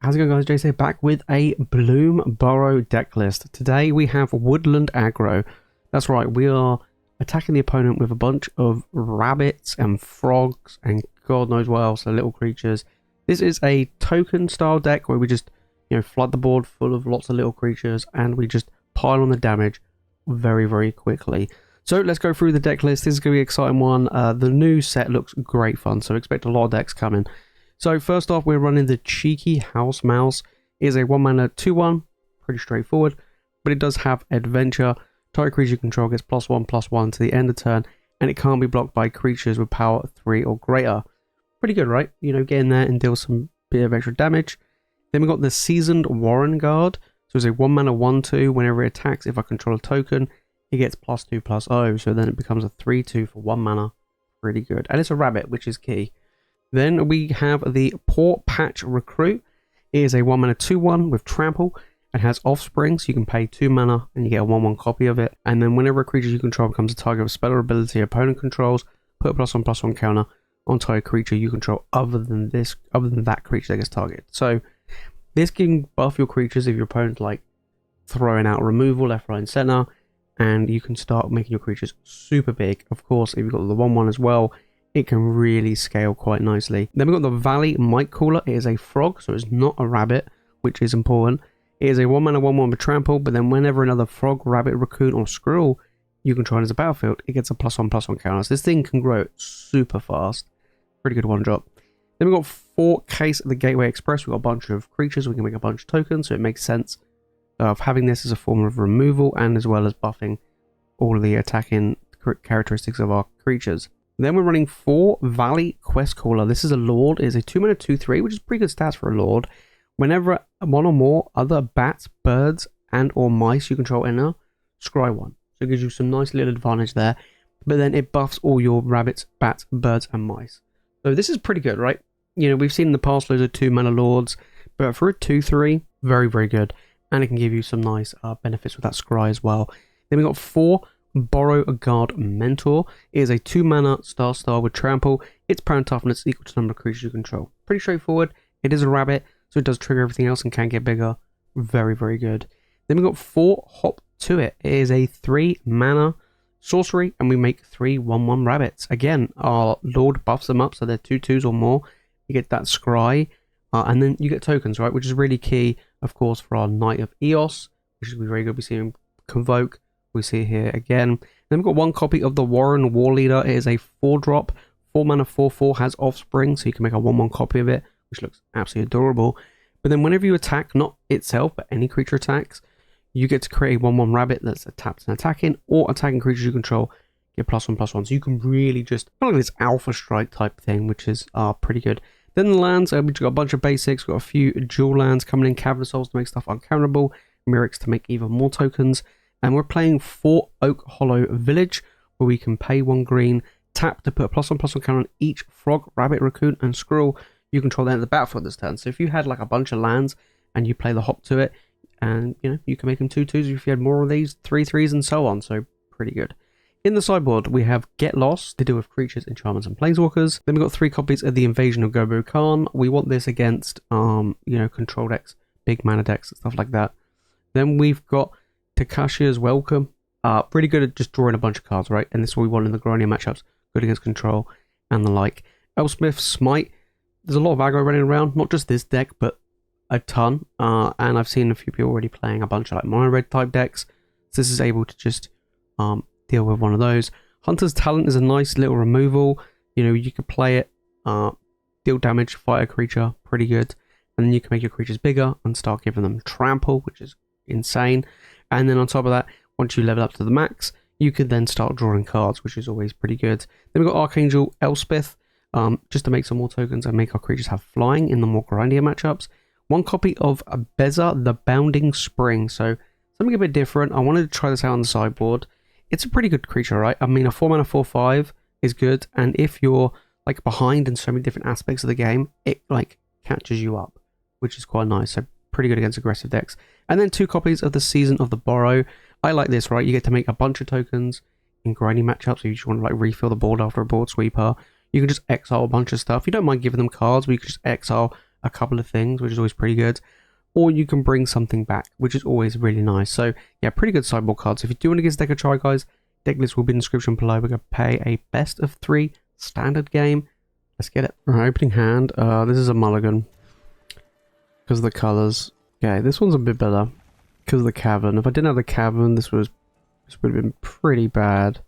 How's it going, guys? Jace here, back with a Bloom Burrow deck list. Today we have Woodland Aggro. That's right, we are attacking the opponent with a bunch of rabbits and frogs and God knows what else, little creatures. This is a token style deck where we just, flood the board full of lots of little creatures and we just pile on the damage very, very quickly. So let's go through the deck list. This is going to be an exciting one. The new set looks great fun, so expect a lot of decks coming. So first off, we're running the Cheeky House Mouse. It is a 1-mana 2/1, pretty straightforward, but it does have Adventure. Target creature you control gets +1/+1 to the end of turn, and it can't be blocked by creatures with power 3 or greater. Pretty good, right? Get in there and deal some bit of extra damage. Then we've got the Seasoned Warrenguard. So it's a 1-mana 1/2. Whenever it attacks, if I control a token, it gets +2/+0. So then it becomes a 3/2 for 1 mana. Pretty good. And it's a rabbit, which is key. Then we have the Pawpatch Recruit. It is a 1-mana 2/1 with Trample and has Offspring, so you can pay 2 mana and you get a 1/1 copy of it. And then whenever a creature you control becomes a target of a spell or ability your opponent controls, put a +1/+1 counter on target creature you control other than that creature that gets targeted. So this can buff your creatures if your opponent's like throwing out removal left, right, and center, and you can start making your creatures super big. Of course, if you've got the 1/1 as well, it can really scale quite nicely. Then we've got the Valley Mightcaller. It is a frog, so it's not a rabbit, which is important. It is a 1-mana 1/1 with Trample, but then whenever another frog, rabbit, raccoon, or squirrel you control as a battlefield, it gets a +1/+1 counter. So this thing can grow super fast. Pretty good 1-drop. Then we've got 4 Case of the Gateway Express. We've got a bunch of creatures. We can make a bunch of tokens, so it makes sense of having this as a form of removal and as well as buffing all of the attacking characteristics of our creatures. Then we're running 4 Valley Questcaller. This is a Lord. It is a 2-mana 2/3, which is pretty good stats for a Lord. Whenever one or more other bats, birds, and or mice you control enter, scry 1. So it gives you some nice little advantage there. But then it buffs all your rabbits, bats, birds, and mice. So this is pretty good, right? We've seen in the past loads of 2-mana Lords, but for a 2/3, very, very good. And it can give you some nice benefits with that scry as well. Then we've got 4 Burrowguard Mentor. It is a 2-mana star with Trample. Its power and toughness is equal to the number of creatures you control. Pretty straightforward. It is a rabbit, so it does trigger everything else and can get bigger. Very, very good. Then we've got 4 Hop to It. It is a 3-mana sorcery, and we make 3 1/1 rabbits. Again, our Lord buffs them up, so they're 2/2s or more. You get that scry, and then you get tokens, right? Which is really key, of course, for our Knight of Eos, which is very good. We see him Convoke. We see it here again. Then we've got 1 copy of the Warren Warleader. It is a 4-drop, 4-mana 4/4, has Offspring, so you can make a 1/1 copy of it, which looks absolutely adorable. But then whenever you attack, not itself, but any creature attacks, you get to create a 1/1 rabbit that's tapped and attacking, or attacking creatures you control get +1/+1. So you can really just, kind of like this Alpha Strike type thing, which is pretty good. Then the lands, we've got a bunch of basics. We've got a few dual lands coming in, Cavern of Souls to make stuff uncounterable, Mirrex to make even more tokens. And we're playing 4 Oakhollow Village, where we can pay 1 green, tap to put a +1/+1 counter on each frog, rabbit, raccoon, and squirrel you control at the battlefield this turn. So if you had like a bunch of lands and you play the hop to it, and you can make them 2/2s if you had more of these, 3/3s, and so on. So pretty good. In the sideboard, we have Get Lost to deal with creatures, enchantments, and planeswalkers. Then we've got 3 copies of the Invasion of Gobakhan. We want this against, control decks, big mana decks, and stuff like that. Then we've got Tocasia's Welcome. Pretty good at just drawing a bunch of cards, right? And this is what we want in the grinding matchups. Good against control and the like. Elspeth's Smite. There's a lot of aggro running around, not just this deck, but a ton. And I've seen a few people already playing a bunch of like mono red type decks. So this is able to just deal with one of those. Hunter's Talent is a nice little removal. You could play it, deal damage, fight a creature, pretty good. And then you can make your creatures bigger and start giving them trample, which is insane. And then on top of that, once you level up to the max, you can then start drawing cards, which is always pretty good. Then we've got Archangel Elspeth, just to make some more tokens and make our creatures have flying in the more grindier matchups. 1 copy of Beza, the Bounding Spring. So something a bit different. I wanted to try this out on the sideboard. It's a pretty good creature, right? I mean, a 4-mana 4/5 is good. And if you're like behind in so many different aspects of the game, it like catches you up, which is quite nice. So pretty good against aggressive decks. And then 2 copies of the Season of the Burrow. I like this, right? You get to make a bunch of tokens in grinding matchups. If you just want to like refill the board after a board sweeper, you can just exile a bunch of stuff. You don't mind giving them cards, but you can just exile a couple of things, which is always pretty good. Or you can bring something back, which is always really nice. So yeah, pretty good sideboard cards. If you do want to give this deck a try, guys, deck list will be in the description below. We're going to play a best of 3 standard game. Let's get it. Alright, opening hand. This is a mulligan. Because of the colours. Okay, this one's a bit better. Because of the cavern. If I didn't have the cavern, this would have been pretty bad.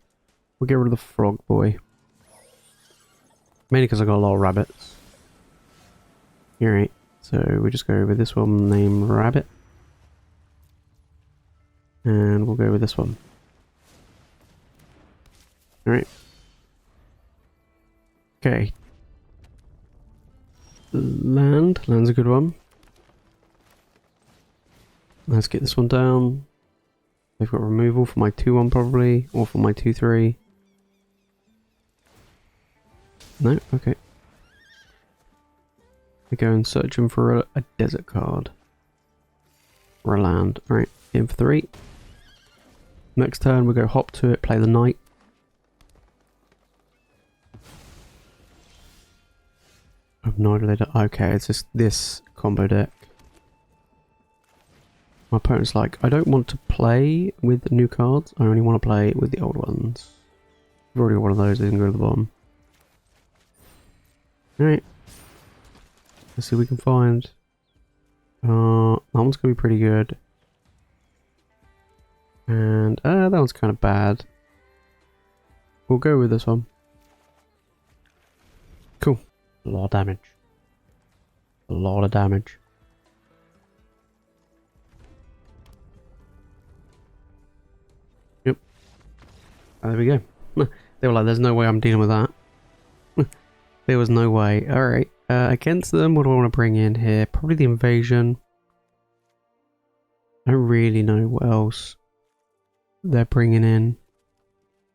We'll get rid of the frog boy. Mainly because I got a lot of rabbits. Alright, so we just go with this one named Rabbit. And we'll go with this one. Alright. Okay. Land's a good one. Let's get this one down. They've got removal for my 2-1 probably, or for my 2-3. No? Okay. We go and searching for a desert card. Or a land. Alright, in for 3. Next turn we go hop to it, play the knight. I have no idea. Okay, it's just this combo deck. My opponent's like, I don't want to play with new cards, I only want to play with the old ones. I've already got one of those, they can go to the bottom. Alright. Let's see what we can find. That one's going to be pretty good. And that one's kind of bad. We'll go with this one. Cool. A lot of damage. A lot of damage. Yep. There we go. They were like, there's no way I'm dealing with that. There was no way. Alright. Against them, what do I want to bring in here? Probably the invasion. I don't really know what else they're bringing in.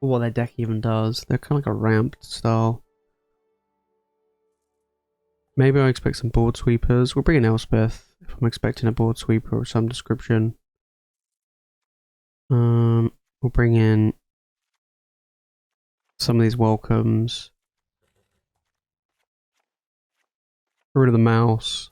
Or what their deck even does. They're kind of like a ramped style. Maybe I expect some board sweepers. We'll bring in Elspeth if I'm expecting a board sweeper of some description. We'll bring in some of these welcomes. Get rid of the mouse.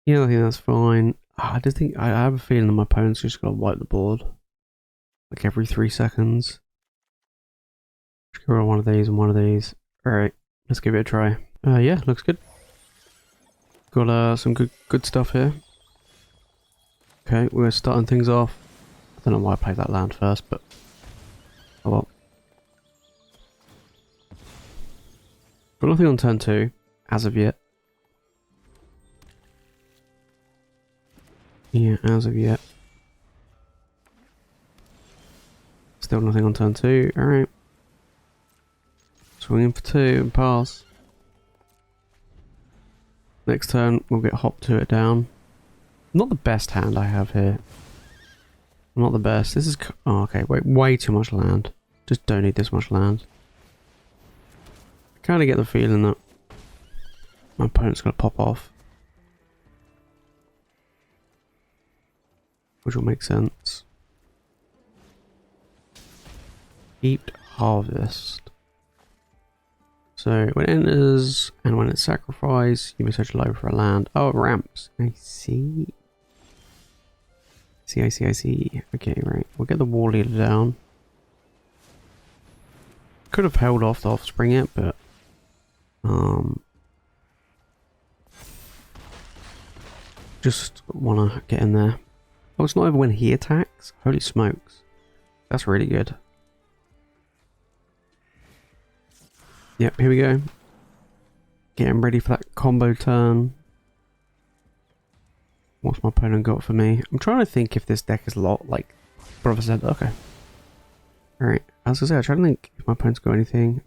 Yeah, I think that's fine. I just think I have a feeling that my opponent's just gonna wipe the board. Like every 3 seconds. Just get rid of one of these and one of these. Alright, let's give it a try. Yeah, looks good. Got some good stuff here. Okay, we're starting things off. I don't know why I played that land first, but oh well. Got nothing on turn 2, as of yet. Yeah, as of yet. Still nothing on turn 2, alright. Swing in for 2 and pass. Next turn we'll get hop to it down. Not the best hand I have here. Not the best. This is... oh, okay, wait, way too much land. Just don't need this much land. I kind of get the feeling that my opponent's going to pop off. Which will make sense. Heaped Harvest. So when it enters and when it's sacrificed, you may search low for a land. Oh, it ramps. I see. I see. Okay, right. We'll get the Warleader down. Could have held off the Offspring it, but just wanna get in there. Oh, it's not even when he attacks? Holy smokes. That's really good. Yep, here we go. Getting ready for that combo turn. What's my opponent got for me? I'm trying to think if this deck is a lot like Brother said. Okay. Alright, I was gonna say, I'm trying to think if my opponent's got anything.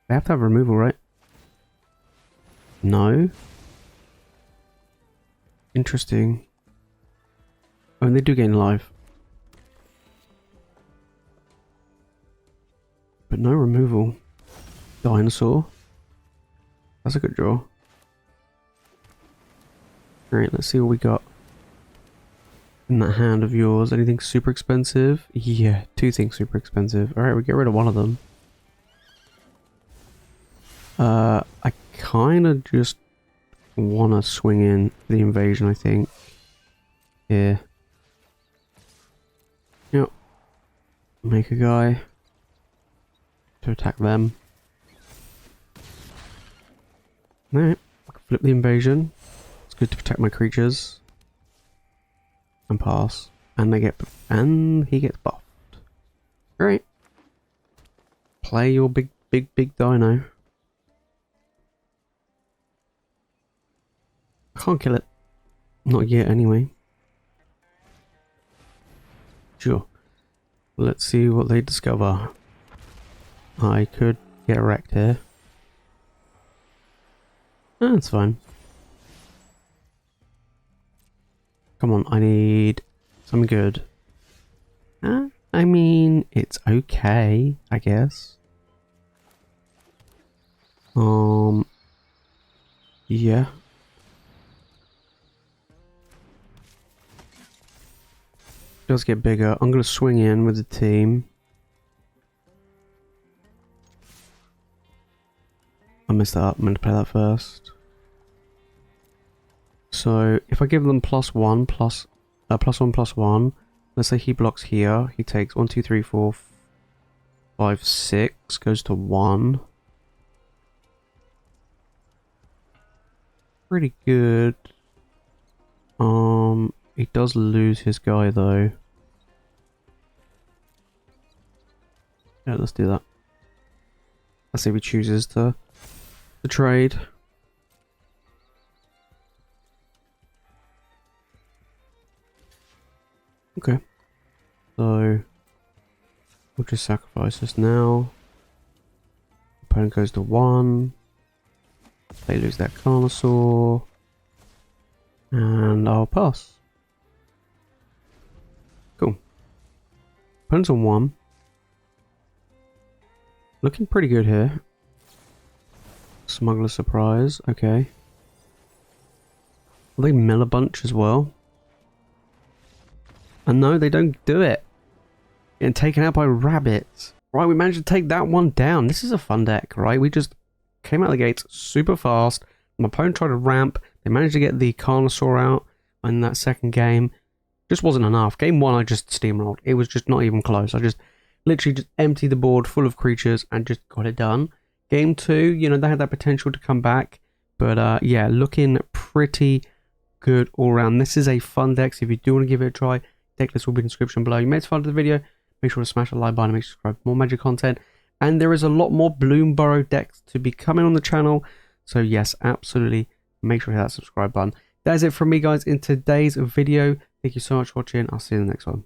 They have to have removal, right? No. Interesting. Oh, and they do gain life. But no removal. Dinosaur. That's a good draw. Alright, let's see what we got. in that hand of yours? Anything super expensive? Yeah, 2 things super expensive. Alright, we get rid of one of them. I kind of just want to swing in the invasion, I think. Yeah. Yep. Make a guy to attack them. Alright, flip the invasion. It's good to protect my creatures. And pass. And he gets buffed. Alright. Play your big dino. Can't kill it. Not yet, anyway. Sure. Let's see what they discover. I could get wrecked here. That's fine. Come on, I need something good. I mean, it's okay, I guess. Yeah. Does get bigger. I'm gonna swing in with the team. I messed that up. I'm gonna play that first. So if I give them +1 +1, let's say he blocks here. He takes 1, 2, 3, 4, 5, 6. Goes to 1. Pretty good. He does lose his guy though. Yeah, let's do that. Let's see if he chooses to trade. Okay. So we'll just sacrifice this now. Opponent goes to 1. They lose that Carnosaur. And I'll pass. Cool. Opponent's on 1. Looking pretty good here. Smuggler Surprise, okay. Will they mill a bunch as well? And no, they don't do it. Getting taken out by rabbits. Right, we managed to take that one down. This is a fun deck, right? We just came out of the gates super fast. My opponent tried to ramp. They managed to get the Carnosaur out in that second game. Just wasn't enough. Game 1, I just steamrolled. It was just not even close. I just literally just emptied the board full of creatures and just got it done. Game 2, you know, they had that potential to come back. But yeah, looking pretty good all around. This is a fun deck, so if you do want to give it a try, deck list will be in the description below. You made it fun to the video, make sure to smash the like button and make sure to subscribe for more Magic content. And there is a lot more Bloom Burrow decks to be coming on the channel. So yes, absolutely, make sure to hit that subscribe button. That is it from me, guys, in today's video. Thank you so much for watching. I'll see you in the next one.